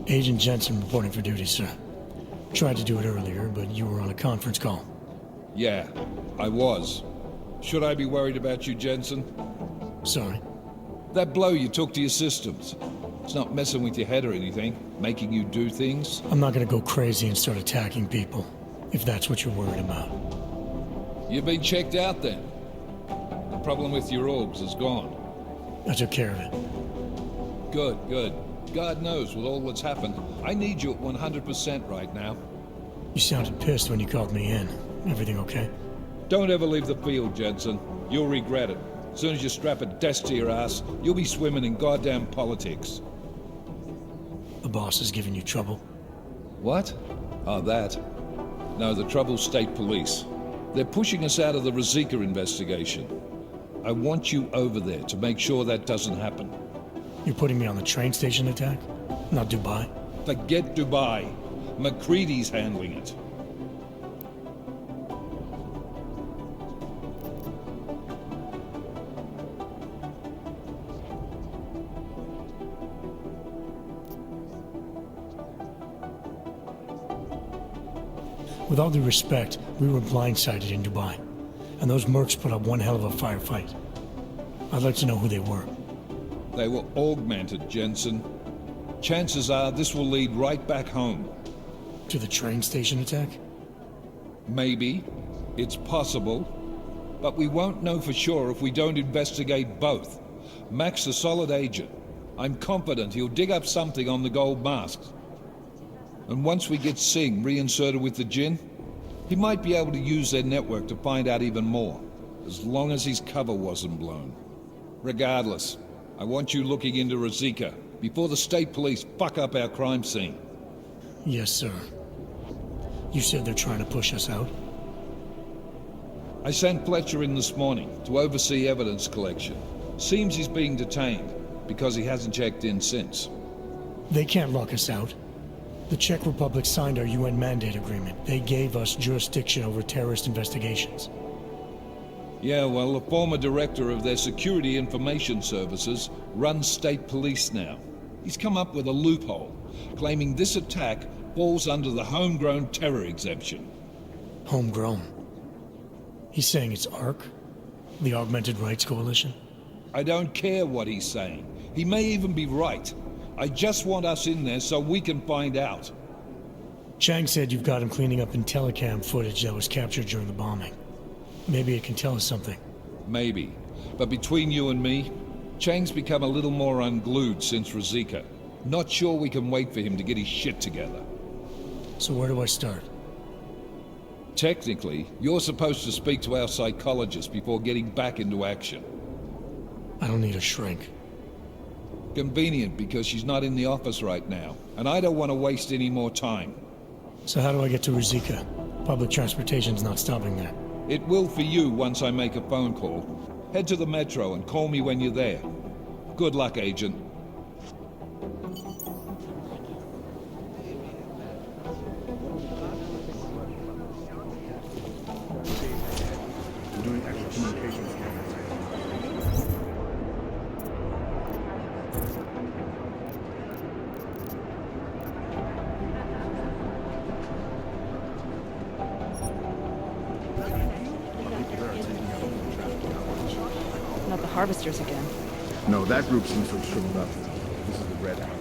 Agent Jensen reporting for duty, sir. Tried to do it earlier, but you were on a conference call. Yeah, I was. Should I be worried about you, Jensen? Sorry. That blow you took to your systems. It's not messing with your head or anything, making you do things. I'm not gonna go crazy and start attacking people, if that's what you're worried about. You've been checked out then. The problem with your orgs is gone. I took care of it. Good, good. God knows with all that's happened, I need you at 100% right now. You sounded pissed when you called me in. Everything okay? Don't ever leave the field, Jensen. You'll regret it. As soon as you strap a desk to your ass, you'll be swimming in goddamn politics. The boss is giving you trouble? What? Oh, that. No, the trouble's state police. They're pushing us out of the Ruzicka investigation. I want you over there to make sure that doesn't happen. You're putting me on the train station attack? Not Dubai? Forget Dubai. McCready's handling it. With all due respect, we were blindsided in Dubai, and those mercs put up one hell of a firefight. I'd like to know who they were. They were augmented, Jensen. Chances are this will lead right back home. To the train station attack? Maybe. It's possible. But we won't know for sure if we don't investigate both. Mac's a solid agent. I'm confident he'll dig up something on the gold masks. And once we get Singh reinserted with the Jinn, he might be able to use their network to find out even more, as long as his cover wasn't blown. Regardless, I want you looking into Ruzicka before the state police fuck up our crime scene. Yes, sir. You said they're trying to push us out? I sent Fletcher in this morning to oversee evidence collection. Seems he's being detained because he hasn't checked in since. They can't lock us out. The Czech Republic signed our UN mandate agreement. They gave us jurisdiction over terrorist investigations. Yeah, well, the former director of their security information services runs state police now. He's come up with a loophole, claiming this attack falls under the homegrown terror exemption. Homegrown? He's saying it's ARC? The Augmented Rights Coalition? I don't care what he's saying. He may even be right. I just want us in there so we can find out. Chang said you've got him cleaning up Intellicam footage that was captured during the bombing. Maybe it can tell us something. Maybe. But between you and me, Chang's become a little more unglued since Ruzicka. Not sure we can wait for him to get his shit together. So where do I start? Technically, you're supposed to speak to our psychologist before getting back into action. I don't need a shrink. Convenient because she's not in the office right now, and I don't want to waste any more time. So how do I get to Ruzicka? Public transportation's not stopping there. It will for you once I make a phone call. Head to the metro and call me when you're there. Good luck, Agent. Doing extra communications. Not the harvesters again. No, that group seems to have shriveled up. This is the Red House.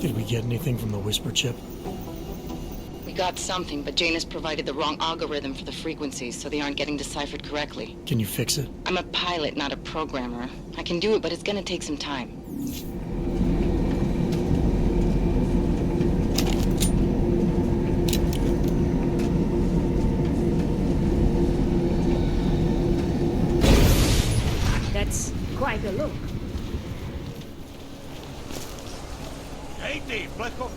Did we get anything from the Whisper chip? We got something, but Jane has provided the wrong algorithm for the frequencies, so they aren't getting deciphered correctly. Can you fix it? I'm a pilot, not a programmer. I can do it, but it's gonna take some time. That's quite a look. Hey, Dave, let's go.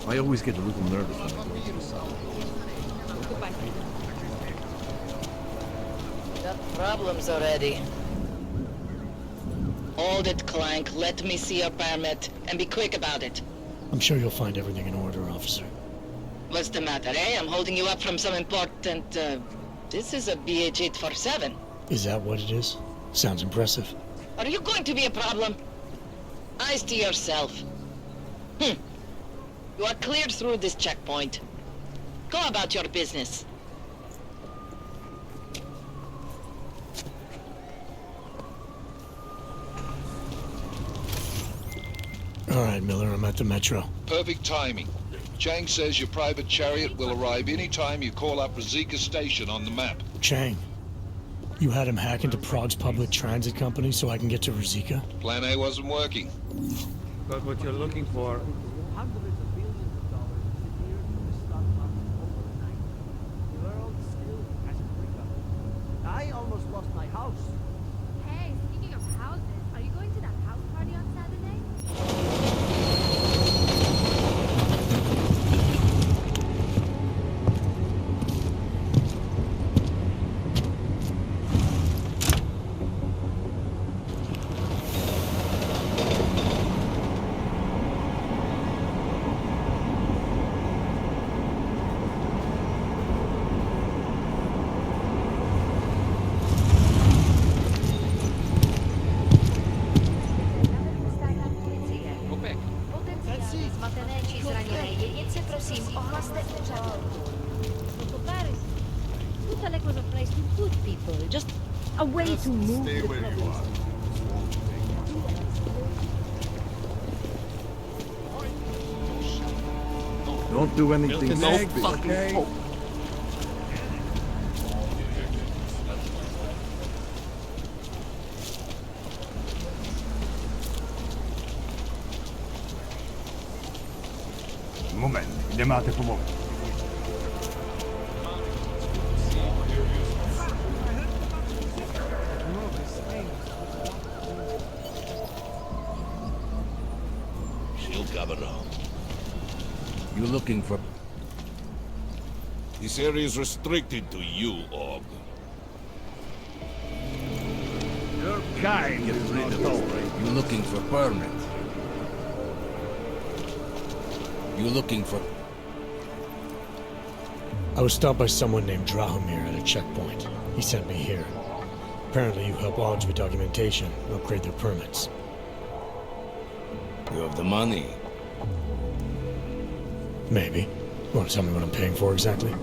I always get a little nervous when Got problems already. Hold it, Clank. Let me see your permit, and be quick about it. I'm sure you'll find everything in order, officer. What's the matter, eh? I'm holding you up from some important, This is a BH-847. Is that what it is? Sounds impressive. Are you going to be a problem? Eyes to yourself. You are cleared through this checkpoint. Go about your business. All right, Miller, I'm at the metro. Perfect timing. Chang says your private chariot will arrive any time you call up Rizika Station on the map. Chang, you had him hack into Prague's public transit company so I can get to Rizika? Plan A wasn't working. Got what you're looking for. Hundreds of billions of dollars disappeared from the stock market overnight. The world still hasn't recovered. I almost lost my house. Hey, speaking of houses, are you going to that house party on Saturday? Looks like was a place to put people, just a way to move stay the where you problems. are. Don't do anything stupid, okay? Moment, nie máte pomoc. You looking for... This area is restricted to you, Aug. Your kind is not alright. You looking for permit? You looking for... I was stopped by someone named Drahomir at a checkpoint. He sent me here. Apparently you help Augs with documentation, upgrade their permits. You have the money. Maybe. Want to tell me what I'm paying for exactly?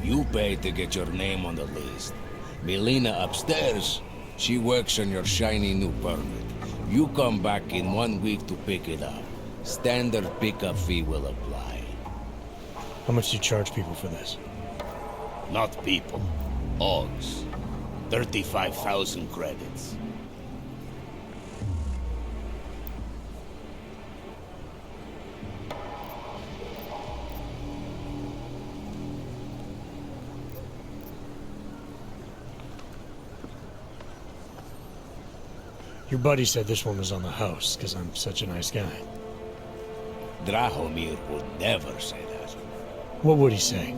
You pay to get your name on the list. Melina upstairs, she works on your shiny new permit. You come back in 1 week to pick it up. Standard pickup fee will apply. How much do you charge people for this? Not people. Augs. 35,000 credits. Your buddy said this one was on the house, because I'm such a nice guy. Drahomir would never say that. What would he say?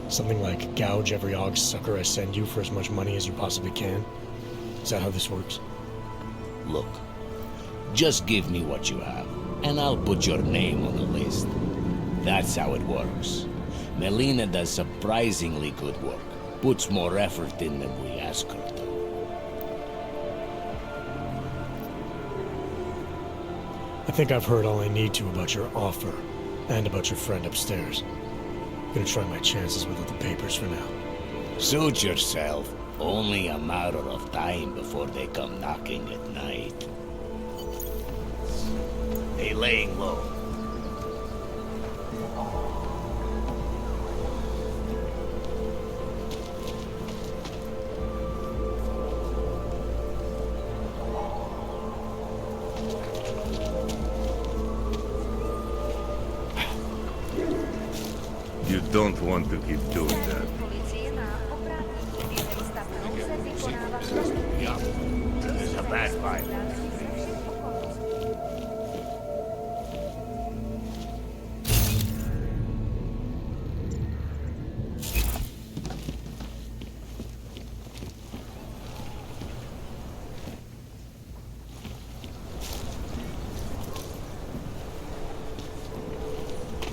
Something like, gouge every Aug sucker I send you for as much money as you possibly can? Is that how this works? Look, just give me what you have, and I'll put your name on the list. That's how it works. Melina does surprisingly good work. Puts more effort in than we ask her to. I think I've heard all I need to about your offer, and about your friend upstairs. Gonna try my chances without the papers for now. Suit yourself. Only a matter of time before they come knocking at night. They laying low. You don't want to keep doing that. There's a bad fight.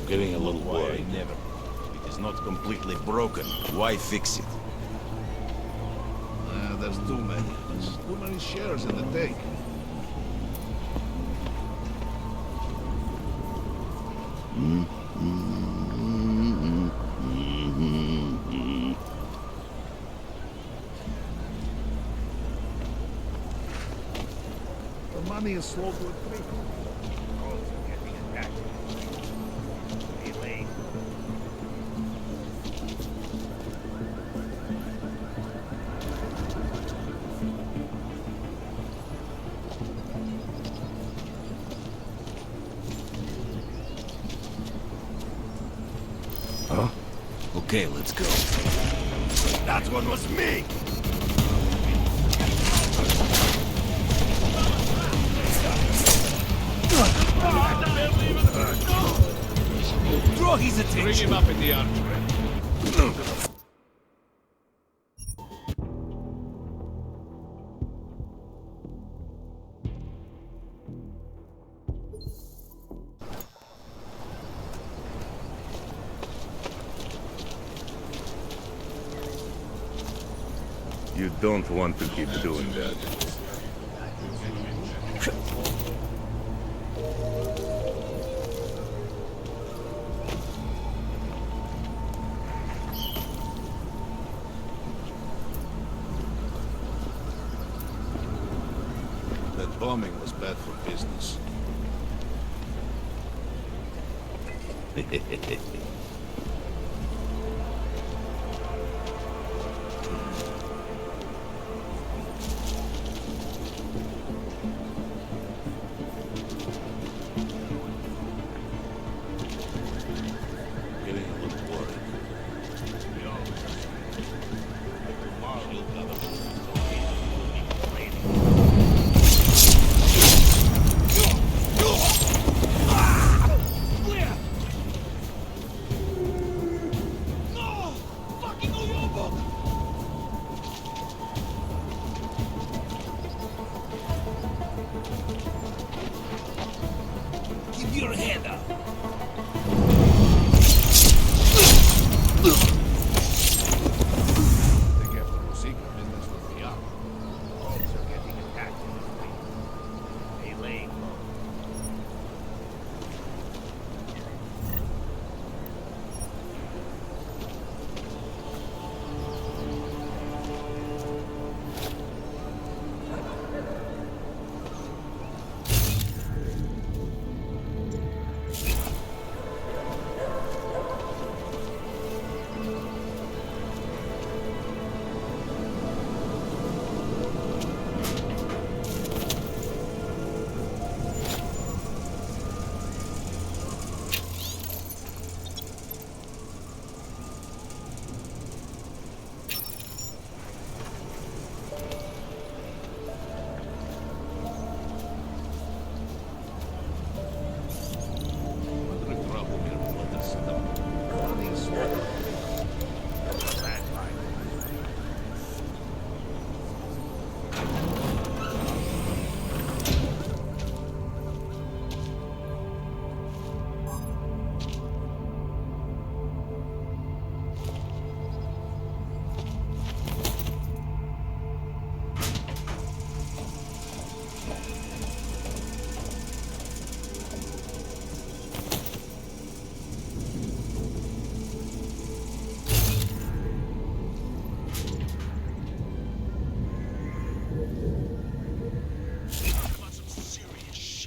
Getting a little worried. Never. It is not completely broken. Why fix it? There's too many. There's too many shares in the tank. The money is slow to accrete. Huh? Okay, let's go. That one was me! Throw his attention! Bring him up in the archway. You don't want to keep doing that. That bombing was bad for business. Getting a little worried.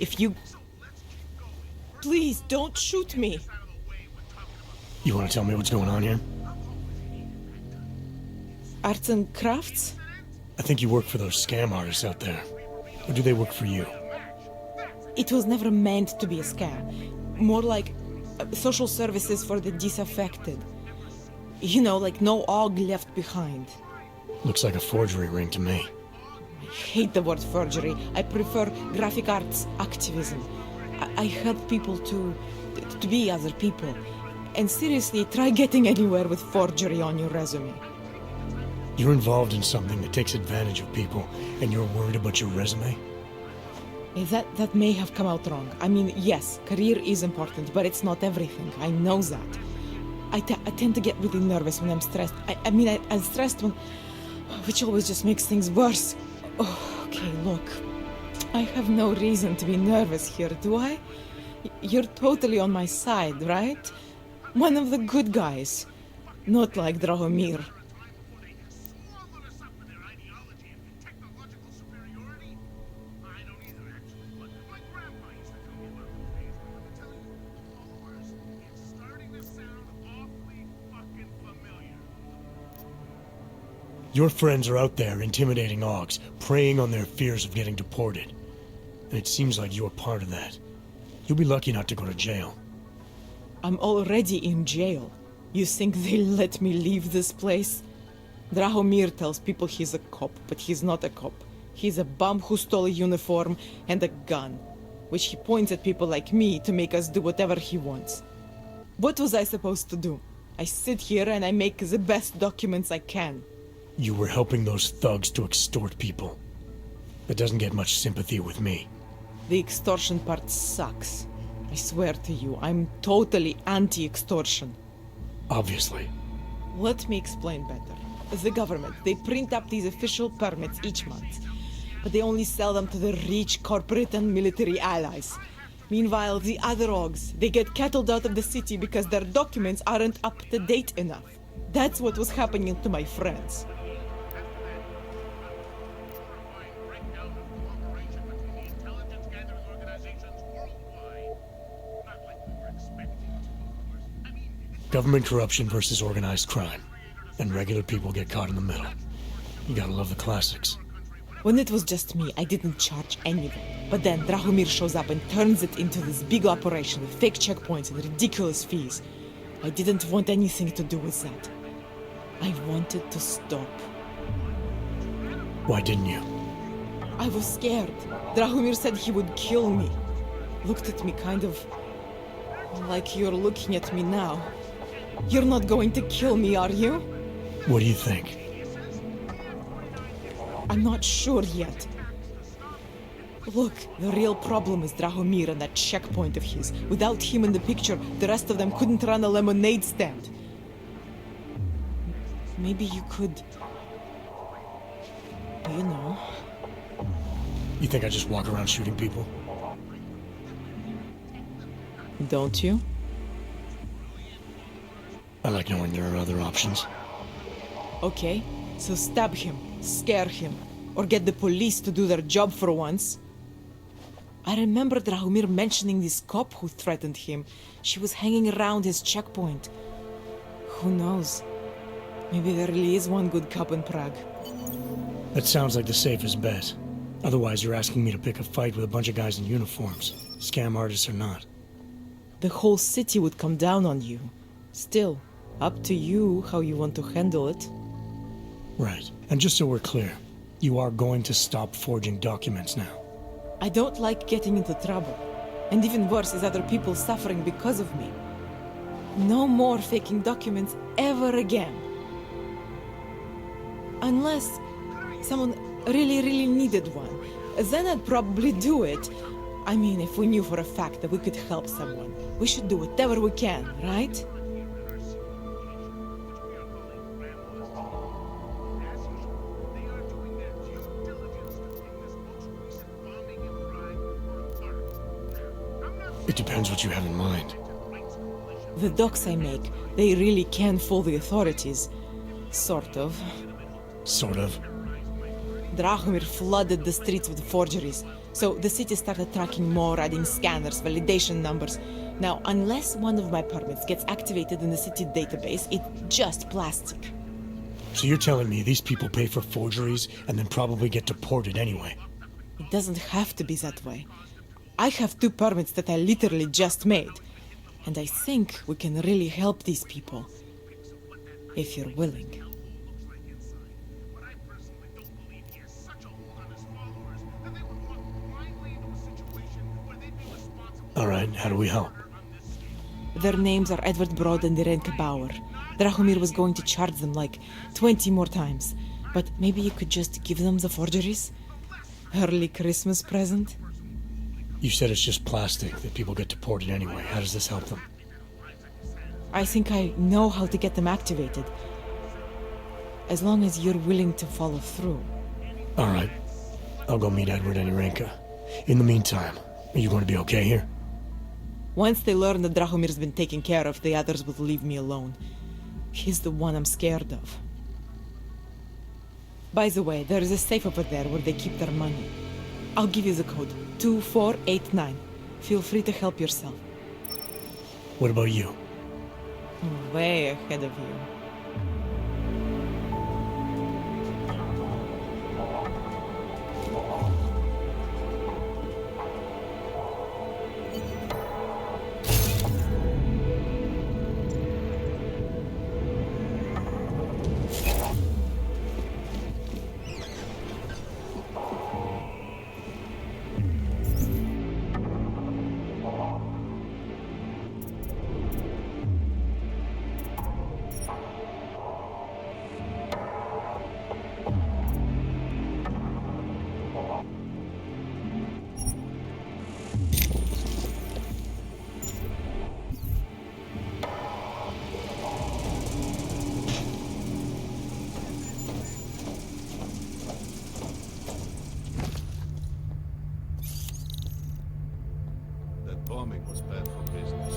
If you... Please, don't shoot me. You want to tell me what's going on here? Arts and crafts? I think you work for those scam artists out there. Or do they work for you? It was never meant to be a scam. More like social services for the disaffected. You know, like no Aug left behind. Looks like a forgery ring to me. I hate the word forgery. I prefer graphic arts activism. I help people to be other people. And seriously, try getting anywhere with forgery on your resume. You're involved in something that takes advantage of people, and you're worried about your resume? That may have come out wrong. I mean, yes, career is important, but it's not everything. I know that. I tend to get really nervous when I'm stressed. I'm stressed when... which always just makes things worse. Oh, okay, look. I have no reason to be nervous here, do I? You're totally on my side, right? One of the good guys. Not like Drahomir. Your friends are out there intimidating Augs, preying on their fears of getting deported. And it seems like you're part of that. You'll be lucky not to go to jail. I'm already in jail. You think they'll let me leave this place? Drahomir tells people he's a cop, but he's not a cop. He's a bum who stole a uniform and a gun, which he points at people like me to make us do whatever he wants. What was I supposed to do? I sit here and I make the best documents I can. You were helping those thugs to extort people. That doesn't get much sympathy with me. The extortion part sucks. I swear to you, I'm totally anti-extortion. Obviously. Let me explain better. The government, they print up these official permits each month, but they only sell them to the rich corporate and military allies. Meanwhile, the other Augs, they get cattled out of the city because their documents aren't up to date enough. That's what was happening to my friends. Government corruption versus organized crime. And regular people get caught in the middle. You gotta love the classics. When it was just me, I didn't charge anyone. But then Drahomir shows up and turns it into this big operation with fake checkpoints and ridiculous fees. I didn't want anything to do with that. I wanted to stop. Why didn't you? I was scared. Drahomir said he would kill me. Looked at me kind of... like you're looking at me now. You're not going to kill me, are you? What do you think? I'm not sure yet. Look, the real problem is Drahomir and that checkpoint of his. Without him in the picture, the rest of them couldn't run a lemonade stand. Maybe you could... you know... You think I just walk around shooting people? Don't you? I like knowing there are other options. Okay, so stab him, scare him, or get the police to do their job for once. I remember Drahomir mentioning this cop who threatened him. She was hanging around his checkpoint. Who knows? Maybe there really is one good cop in Prague. That sounds like the safest bet. Otherwise, you're asking me to pick a fight with a bunch of guys in uniforms, scam artists or not. The whole city would come down on you. Still, up to you how you want to handle it. Right. And just so we're clear, you are going to stop forging documents now. I don't like getting into trouble. And even worse is other people suffering because of me. No more faking documents ever again. Unless someone really needed one. Then I'd probably do it. I mean, if we knew for a fact that we could help someone, we should do whatever we can, right? It depends what you have in mind. The docs I make, they really can fool the authorities. Sort of. Sort of. Drahomir flooded the streets with forgeries, So the city started tracking more, adding scanners, validation numbers. Now, unless one of my permits gets activated in the city database, it's just plastic. So you're telling me these people pay for forgeries and then probably get deported anyway? It doesn't have to be that way. I have 2 permits that I literally just made. And I think we can really help these people. If you're willing. Alright, how do we help? Their names are Edward Broad and Irenka Bauer. Drahomir was going to charge them like 20 more times. But maybe you could just give them the forgeries? Early Christmas present? You said it's just plastic, that people get deported anyway. How does this help them? I think I know how to get them activated. As long as you're willing to follow through. Alright. I'll go meet Edward and Irenka. In the meantime, are you going to be okay here? Once they learn that Drahomir's been taken care of, the others will leave me alone. He's the one I'm scared of. By the way, there is a safe over there where they keep their money. I'll give you the code. 2489. Feel free to help yourself. What about you? Way ahead of you. Bombing was bad for business.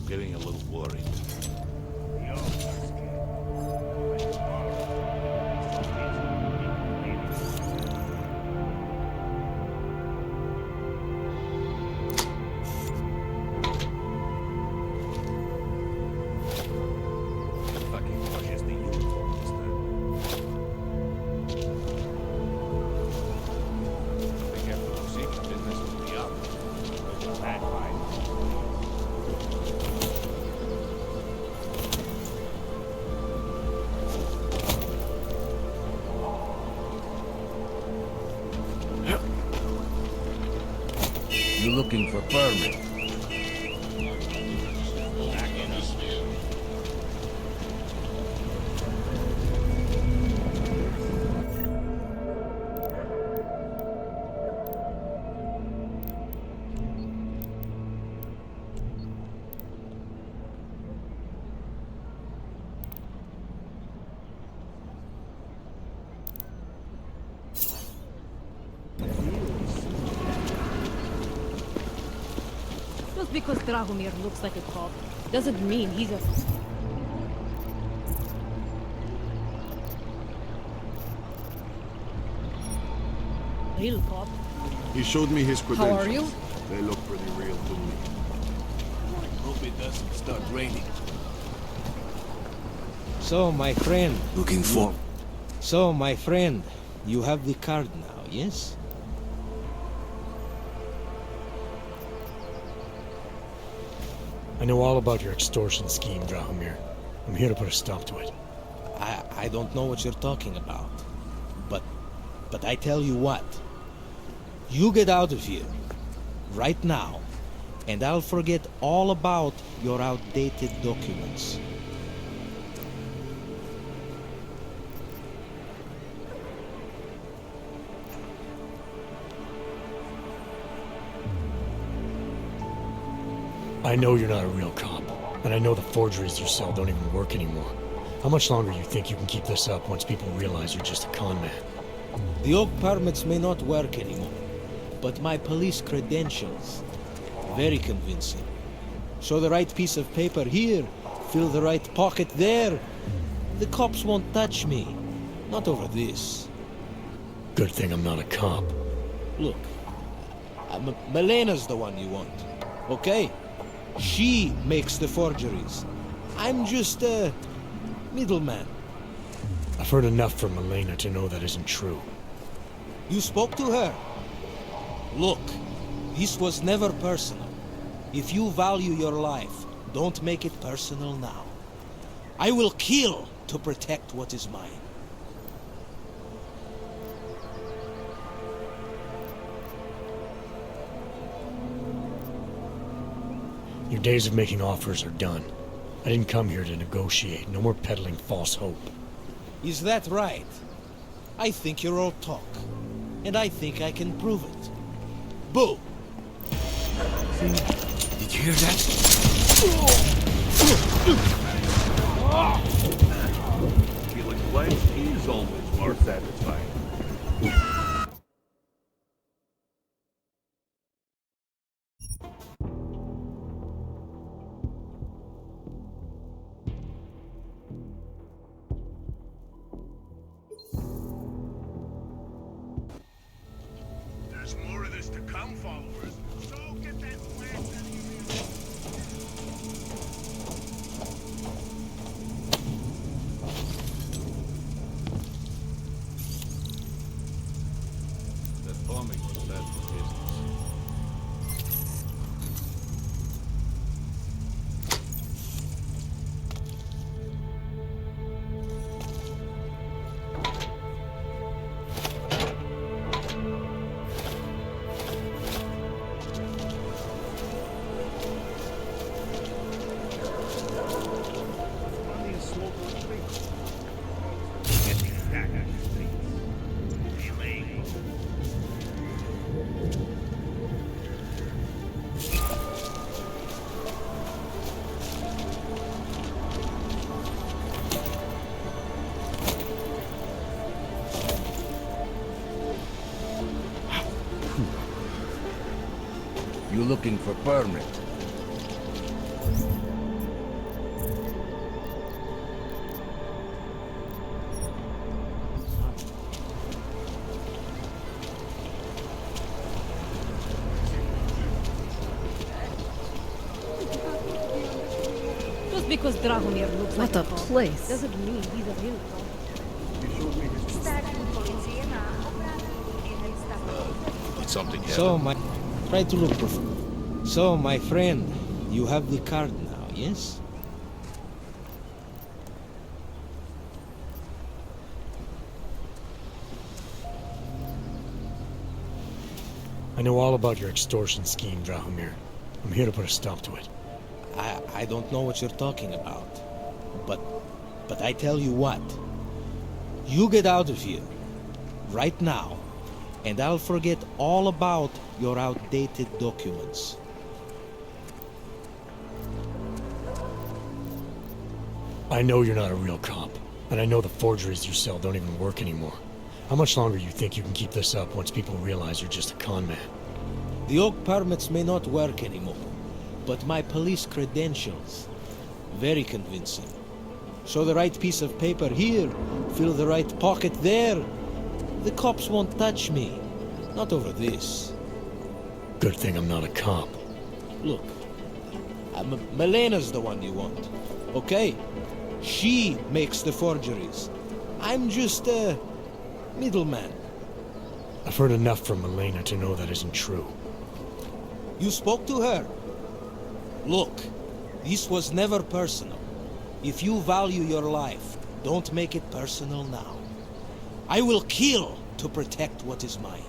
Getting a little worried. You looking for permit? Just because Drahomir looks like a cop doesn't mean he's a... real cop. He showed me his credentials. How are you? They look pretty real to me. Hope it doesn't start raining. So, my friend... Looking for... So, my friend, you have the card now, yes? I know all about your extortion scheme, Drahomir. I'm here to put a stop to it. I don't know what you're talking about. But I tell you what. You get out of here. Right now. And I'll forget all about your outdated documents. I know you're not a real cop, and I know the forgeries you sell don't even work anymore. How much longer do you think you can keep this up once people realize you're just a con man? The oak permits may not work anymore, but my police credentials, very convincing. Show the right piece of paper here, fill the right pocket there. The cops won't touch me. Not over this. Good thing I'm not a cop. Look, Melena's the one you want, okay? She makes the forgeries. I'm just a middleman. I've heard enough from Elena to know that isn't true. You spoke to her? Look, this was never personal. If you value your life, don't make it personal now. I will kill to protect what is mine. Your days of making offers are done. I didn't come here to negotiate. No more peddling false hope. Is that right? I think you're all talk. And I think I can prove it. Boo! Did you hear that? Killing flesh is always more satisfying. There's more of this to come, followers. So get that flash out of your That bombing was bad for business. Money is slow to retreat. Getting back on the streets. Illegal. You looking for permit? Just because Dragomir looks like What a cop place. doesn't mean he's a real cop. Did something happen? So, try to look professional. So, my friend, you have the card now, yes? I know all about your extortion scheme, Drahomir. I'm here to put a stop to it. I don't know what you're talking about. But I tell you what. You get out of here. Right now. And I'll forget all about your outdated documents. I know you're not a real cop. And I know the forgeries you sell don't even work anymore. How much longer do you think you can keep this up once people realize you're just a con man? The oak permits may not work anymore, but my police credentials, very convincing. Show the right piece of paper here, fill the right pocket there. The cops won't touch me. Not over this. Good thing I'm not a cop. Look, Melena's the one you want, okay? She makes the forgeries. I'm just a middleman. I've heard enough from Elena to know that isn't true. You spoke to her? Look, this was never personal. If you value your life, don't make it personal now. I will kill to protect what is mine.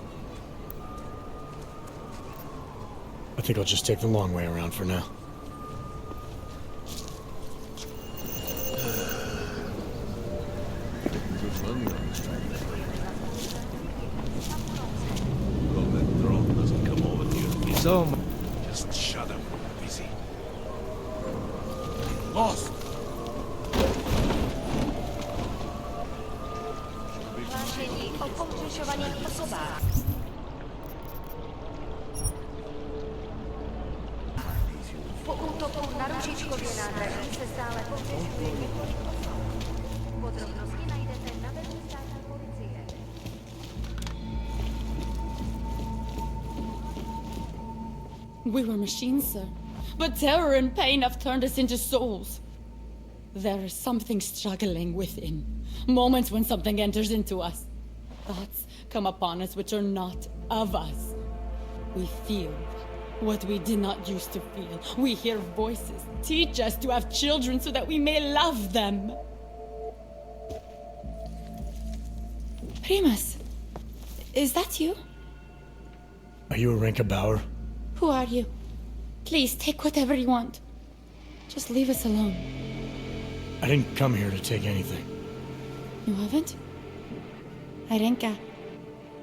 I think I'll just take the long way around for now. Good money on this train. Well, that drone doesn't come over here. So, Just shut up. Busy. Lost. útoku na ručičkovie nádraží se stále povzbudzuje několik osob. Podrobnosti najdete na webu státní policie. We were machines, sir. But terror and pain have turned us into souls. There is something struggling within. Moments when something enters into us. Thoughts come upon us which are not of us. We feel what we did not used to feel. We hear voices teach us to have children so that we may love them. Primus, is that you? Are you Arenka Bauer? Who are you? Please, take whatever you want. Just leave us alone. I didn't come here to take anything. You haven't? Arenka,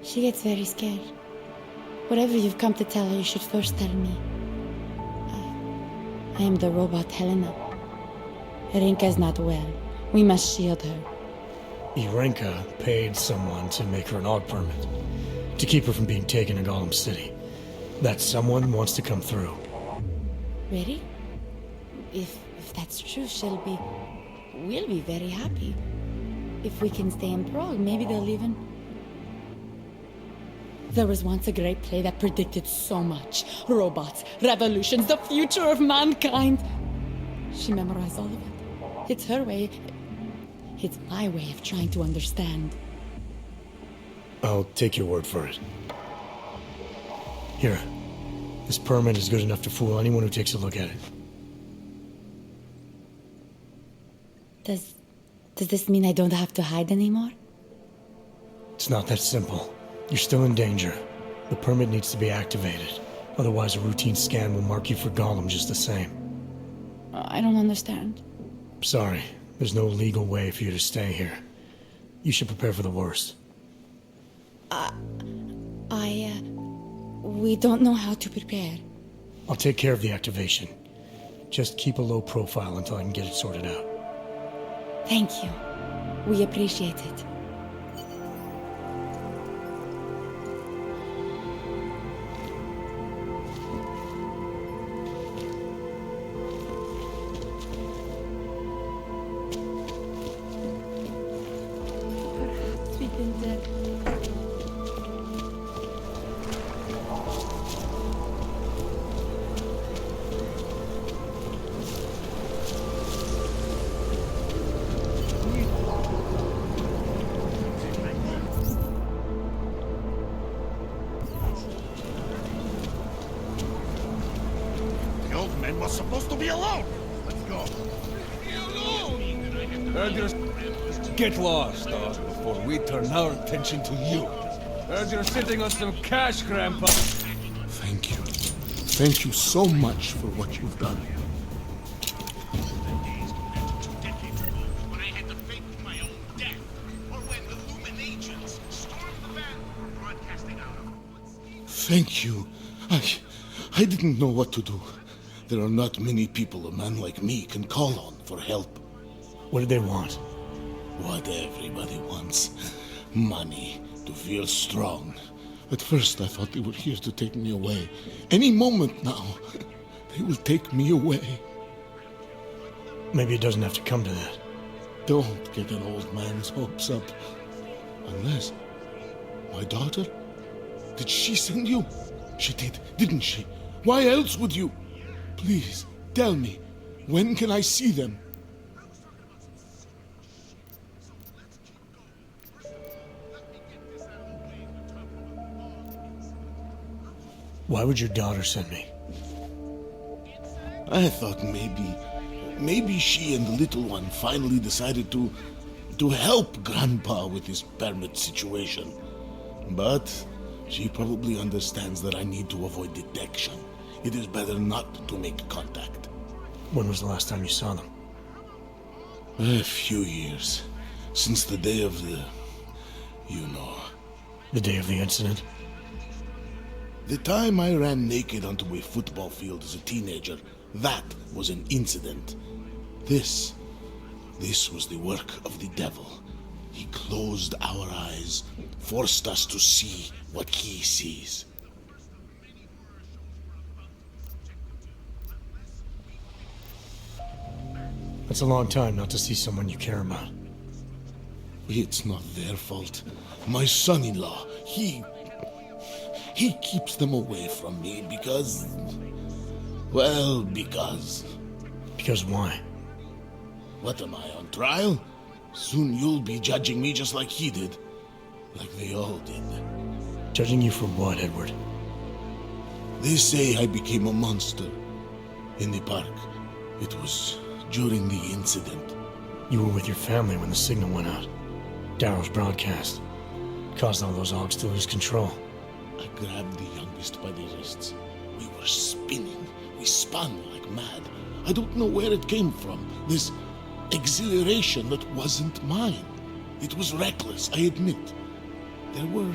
she gets very scared. Whatever you've come to tell her, you should first tell me. I am the robot Helena. Arenka's not well. We must shield her. Arenka paid someone to make her an AUG permit. To keep her from being taken to Gollum City. That someone wants to come through. Really? If that's true, we'll be very happy. If we can stay in Prague, maybe they'll even... There was once a great play that predicted so much. Robots, revolutions, the future of mankind. She memorized all of it. It's her way. It's my way of trying to understand. I'll take your word for it. Here. This permit is good enough to fool anyone who takes a look at it. Does this mean I don't have to hide anymore? It's not that simple. You're still in danger. The permit needs to be activated. Otherwise, a routine scan will mark you for Gollum just the same. I don't understand. Sorry. There's no legal way for you to stay here. You should prepare for the worst. We don't know how to prepare. I'll take care of the activation. Just keep a low profile until I can get it sorted out. Thank you. We appreciate it. Perhaps we can was supposed to be alone. Let's go. Get lost, Aug, before we turn our attention to you. Heard you're sitting on some cash, Grandpa. Thank you. Thank you so much for what you've done. Thank you. I didn't know what to do. There are not many people a man like me can call on for help. What did they want? What everybody wants. Money, to feel strong. At first I thought they were here to take me away. Any moment now, they will take me away. Maybe it doesn't have to come to that. Don't get an old man's hopes up. Unless... my daughter? Did she send you? She did, didn't she? Why else would you? Please, tell me, when can I see them? Why would your daughter send me? I thought maybe she and the little one finally decided to help Grandpa with his permit situation. But she probably understands that I need to avoid detection. It is better not to make contact. When was the last time you saw them? A few years. Since the day of the... you know. The day of the incident? The time I ran naked onto a football field as a teenager, that was an incident. This was the work of the devil. He closed our eyes, forced us to see what he sees. That's a long time not to see someone you care about. It's not their fault. My son-in-law, he keeps them away from me because... Well, because... Because why? What am I, on trial? Soon you'll be judging me just like he did. Like they all did. Judging you for what, Edward? They say I became a monster. In the park. It was during the incident. You were with your family when the signal went out. Darrow's broadcast. Caused all those Augs to lose control. I grabbed the youngest by the wrists. We were spinning. We spun like mad. I don't know where it came from. This exhilaration that wasn't mine. It was reckless, I admit. There were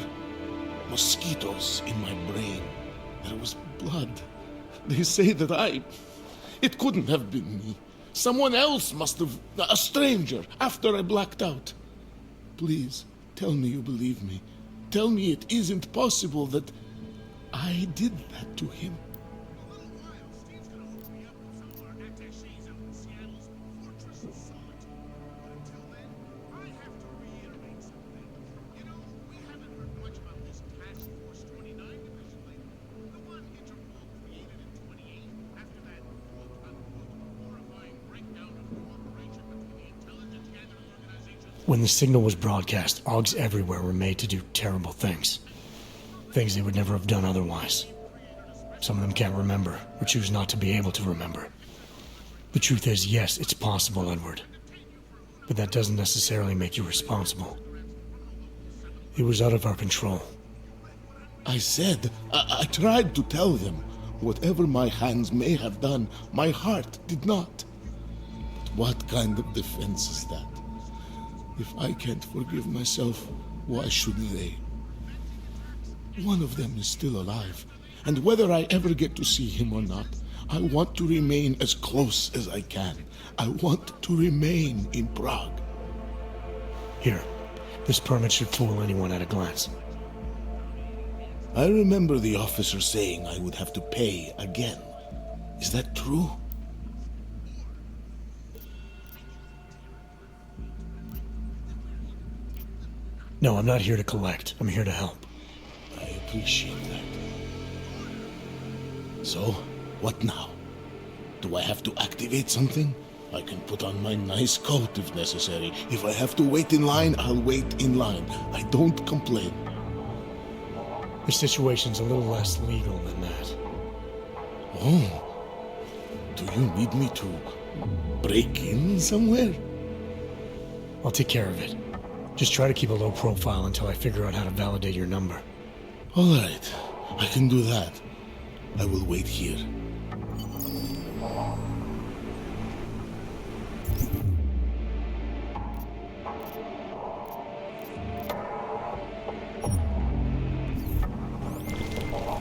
mosquitoes in my brain. There was blood. They say that It couldn't have been me. Someone else must have... A stranger, after I blacked out. Please, tell me you believe me. Tell me it isn't possible that I did that to him. When the signal was broadcast, Augs everywhere were made to do terrible things. Things they would never have done otherwise. Some of them can't remember, or choose not to be able to remember. The truth is, yes, it's possible, Edward. But that doesn't necessarily make you responsible. It was out of our control. I said, I tried to tell them. Whatever my hands may have done, my heart did not. But what kind of defense is that? If I can't forgive myself, why should they? One of them is still alive, and whether I ever get to see him or not, I want to remain as close as I can. I want to remain in Prague. Here, this permit should fool anyone at a glance. I remember the officer saying I would have to pay again. Is that true? No, I'm not here to collect. I'm here to help. I appreciate that. So, what now? Do I have to activate something? I can put on my nice coat if necessary. If I have to wait in line, I'll wait in line. I don't complain. The situation's a little less legal than that. Oh. Do you need me to break in somewhere? I'll take care of it. Just try to keep a low profile until I figure out how to validate your number. All right. I can do that. I will wait here.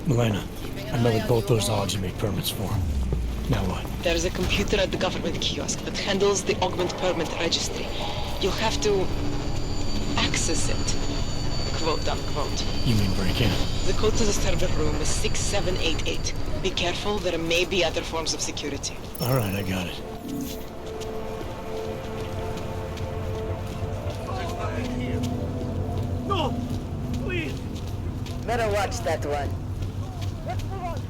Milena, I met with both those Augs you made permits for. Now what? There's a computer at the government kiosk that handles the augment permit registry. You'll have to access it, quote unquote. You mean break in? The code to the server room is 6788. Be careful, there may be other forms of security. All right, I got it. No! Please! Better watch that one. Let's move on.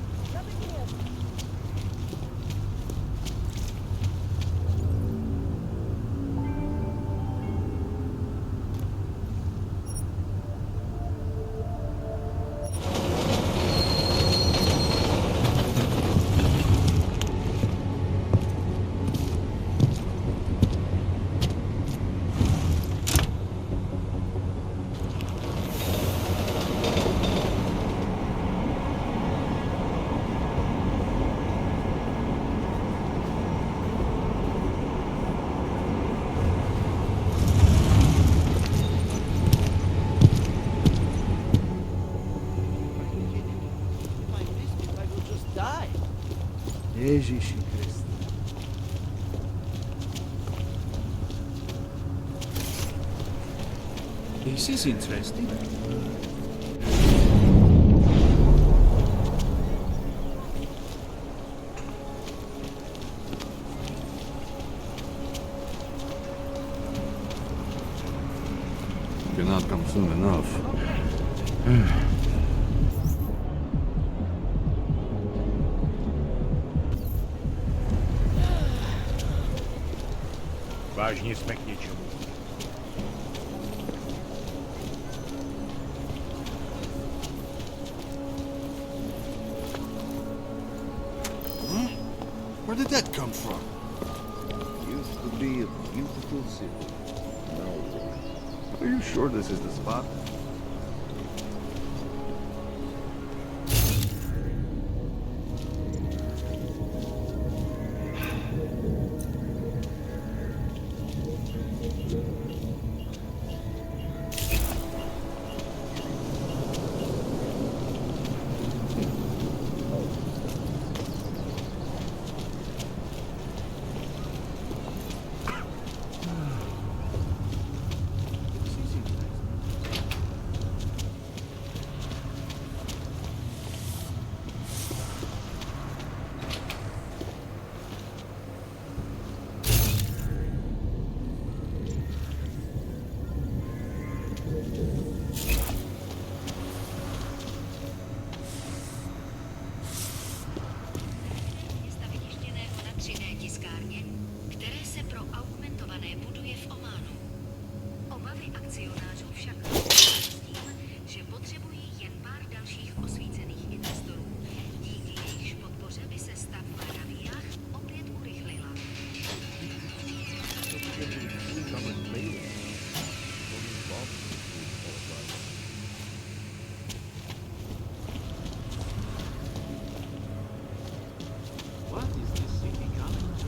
Ježiši Kriste. This is interesting. cannot come soon enough. Vážně jsme k něčemu. Where did that come from? Used to be a beautiful city. Now what? Are you sure this is the spot?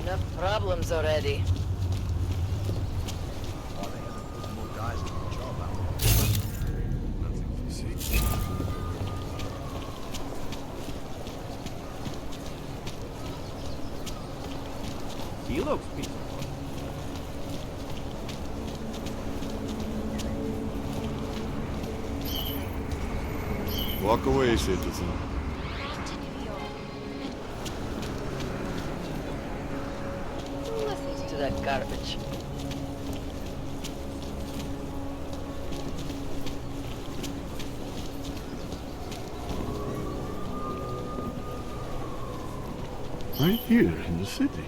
Enough problems already. He looks peaceful. Walk away, citizen. Who listens to that garbage? Right here in the city.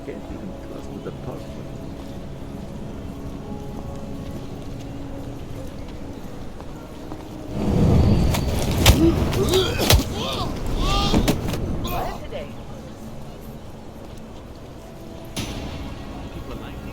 Can't even trust the department. Quiet today. People like me.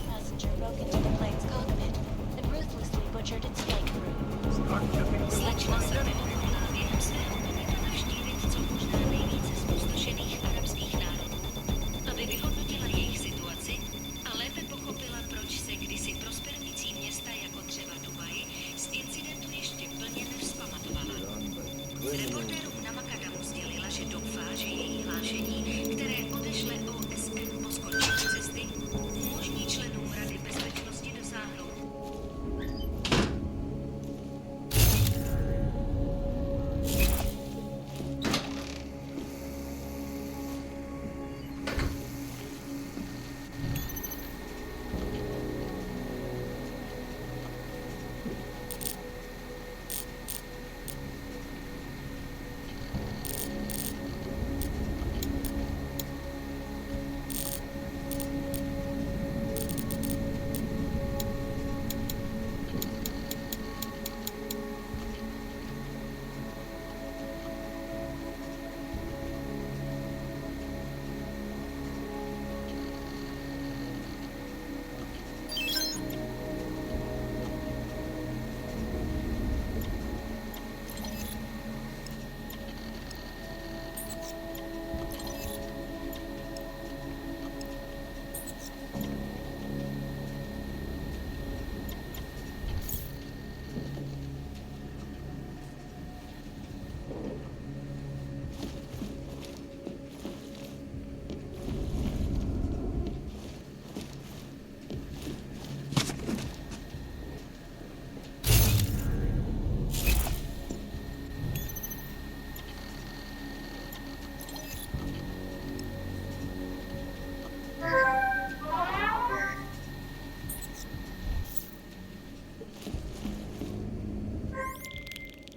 Passenger broke into the plane's cockpit and ruthlessly butchered its flight crew. Slečna se rozhodla během svého pobytu navštívit co možná nejvíce zpustošených arabských národů, aby vyhodnotila jejich situaci a lépe pochopila, proč se kdysi prosperující města jako třeba Dubaj z incidentu ještě plně nevzpamatovala. Reportérům na Makadamu sdělila, že doufá, že její hlášení, které odešle OSN po skončení cesty, umožní členům Rady bezpečnosti dosáhnout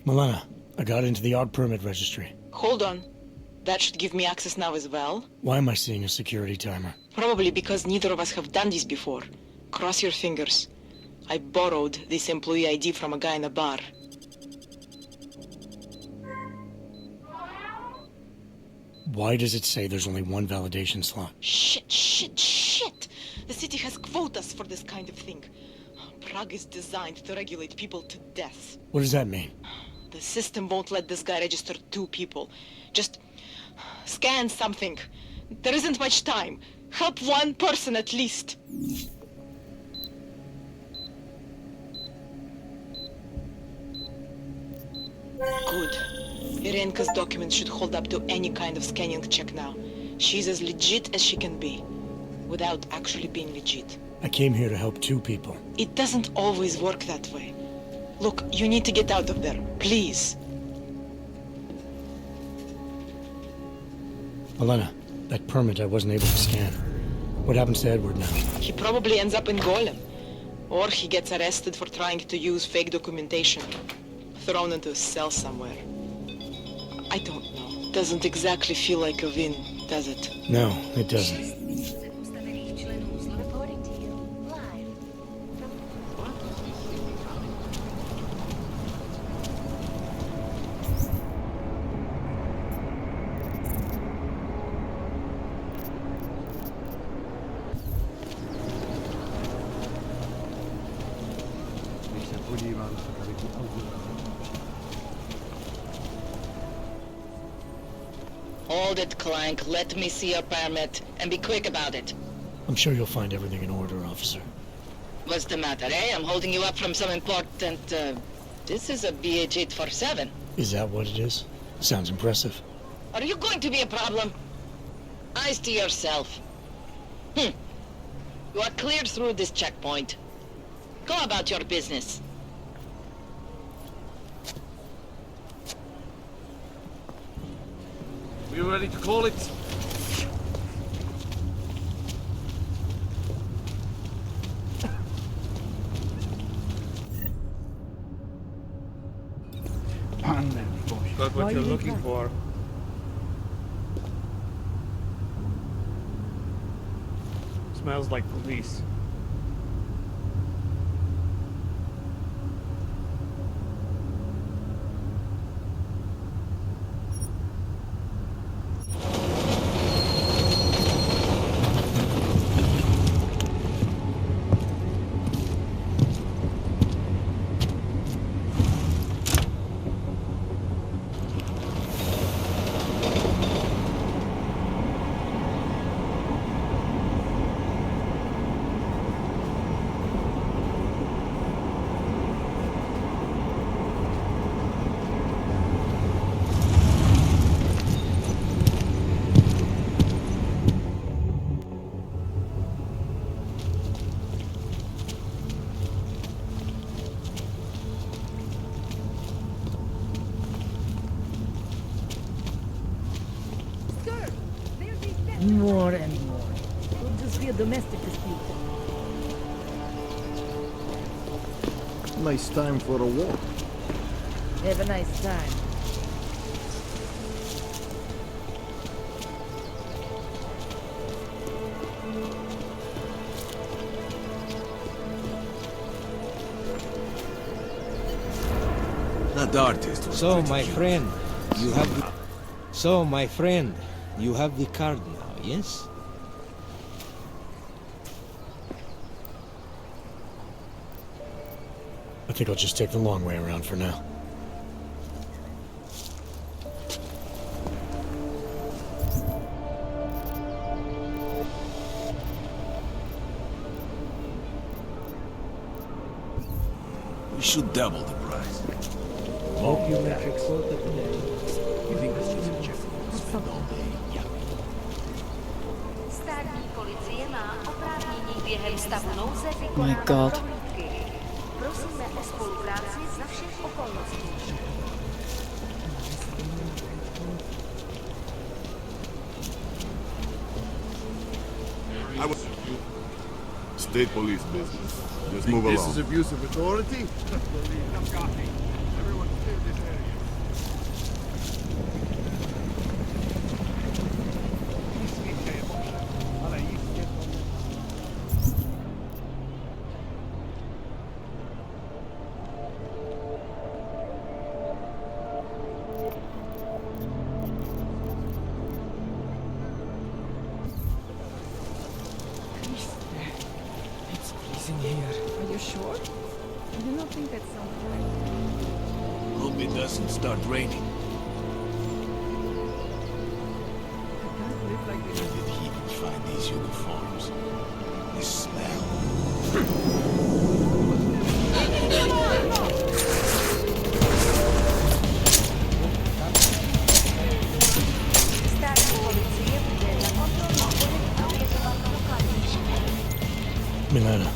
Milena, I got into the AUG permit registry. Hold on. That should give me access now as well. Why am I seeing a security timer? Probably because neither of us have done this before. Cross your fingers. I borrowed this employee ID from a guy in a bar. Why does it say there's only one validation slot? Shit! The city has quotas for this kind of thing. Prague is designed to regulate people to death. What does that mean? The system won't let this guy register 2 people. Just scan something. There isn't much time. Help one person at least. Good. Irenka's documents should hold up to any kind of scanning check now. She's as legit as she can be, without actually being legit. I came here to help 2 people. It doesn't always work that way. Look, you need to get out of there, please. Elena, that permit I wasn't able to scan. What happens to Edward now? He probably ends up in Golem. Or he gets arrested for trying to use fake documentation. Thrown into a cell somewhere. I don't know. Doesn't exactly feel like a win, does it? No, it doesn't. Reporting to you, live. Hold it, Clank. Let me see your permit, and be quick about it. I'm sure you'll find everything in order, officer. What's the matter, eh? I'm holding you up from some important, This is a BH-847. Is that what it is? Sounds impressive. Are you going to be a problem? Eyes to yourself. You are cleared through this checkpoint. Go about your business. We ready to call it? Got what you're looking for. Smells like police. More and more. Could just be a domestic dispute. Nice time for a walk. Have a nice time. That artist was So, pretty my cute. friend, you have the... So, my friend, you have the card now, yes? I think I'll just take the long way around for now. We should double the price. Hope you make your quota today. You think this is a check? Spend all day yapping. Státní policie má oprávnění během stavu nouze My vykonávat God. prohlídky. Prosíme o spolupráci za všech okolností. State police business. Just move along. This is abuse of authority? Everyone clear this area. It's freezing here. Are you sure? I do not think that's something. Hope it doesn't start raining. Where did he even find these uniforms? They smell. Státní policie bude na kontrolu auditovat lokalizaci. Milena,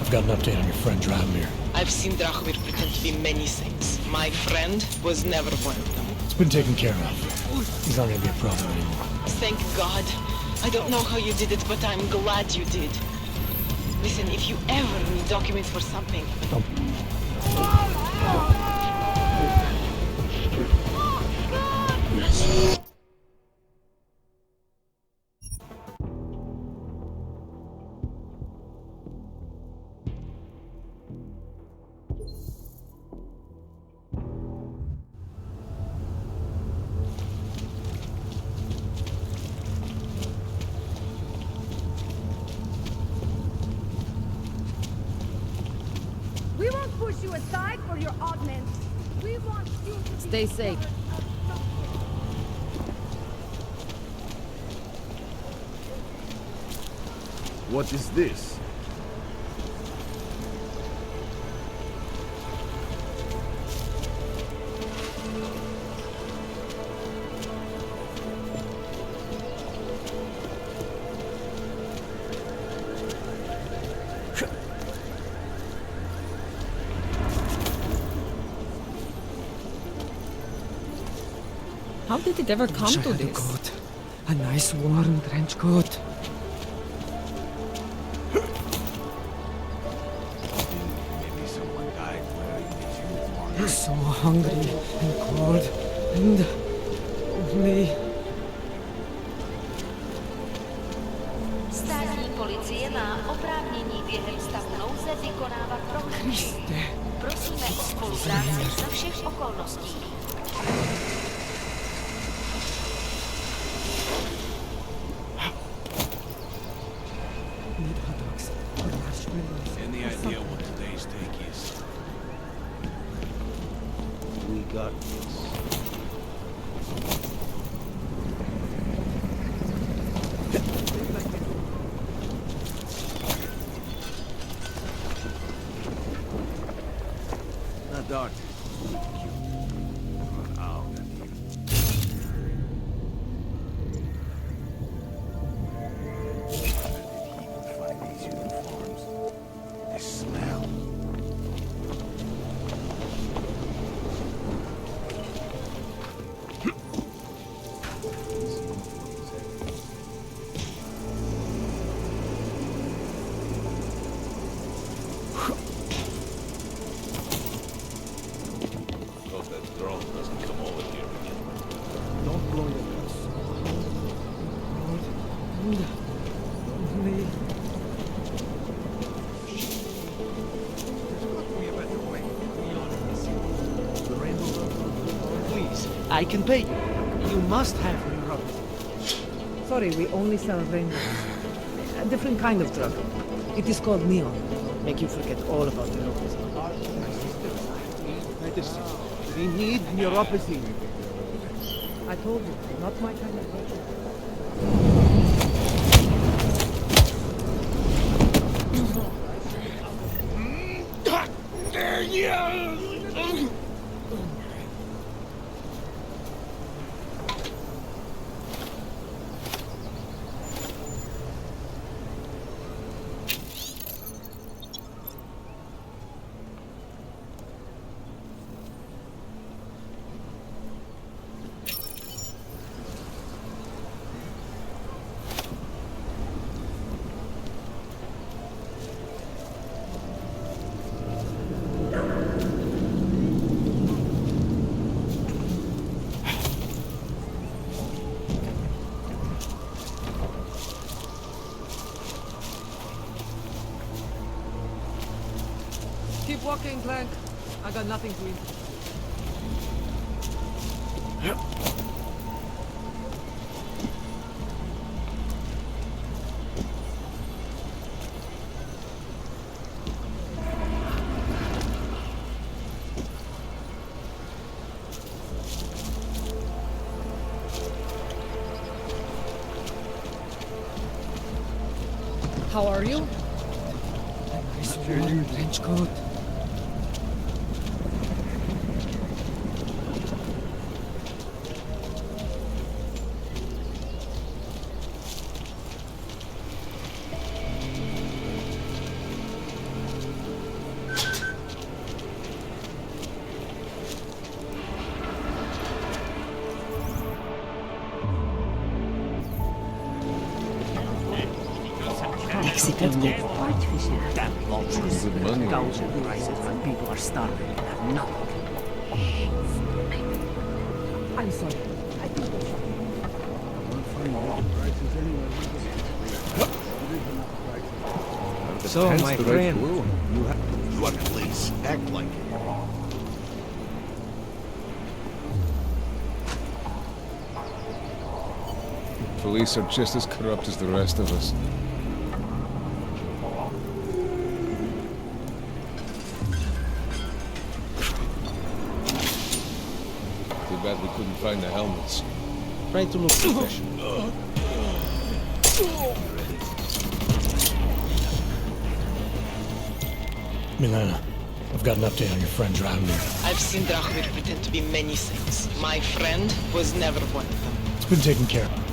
I've got an update on your friend Drahomir. I've seen Drahomir pretend to be many things. My friend was never one of them. It's been taken care of. He's not gonna be a problem anymore. Thank God. I don't know how you did it, but I'm glad you did. Listen, if you ever need documents for something... We won't push you aside for your augments. We want you to Stay safe. What is this? How did it ever come to this? Coat. A nice warm trench coat. Maybe someone died wearing these uniforms. So hungry and cold and lonely. Státní policie má oprávnění během stavu nouze vykonávat prohlídky. Prosíme o spolupráci za všech okolností. Need hot dogs or marshmallows. Any idea what today's take is? We got this. Not dark. They smell. Hope that drone doesn't come over here again. Don't blow your guts. And lonely. Please, I can pay you. You must have new rubber. Sorry, we only sell rainbows. A different kind of drug. It is called neon. Make you forget all about the locals. Medicine. We need neuropathy. I told you, not my kind of drug. Dare Keep walking, Clank. I got nothing to eat. How are you? Nice warm trench coat. That launches gouging prices when people are starving and have nothing. I'm sorry. I think So, my friend, You are police. Act like it. Police are just as corrupt as the rest of us. Too bad we couldn't find the helmets. try to look professional. Milena, I've got an update on your friend Dragomir. I've seen Dragomir pretend to be many things. My friend was never one of them. It's been taken care of.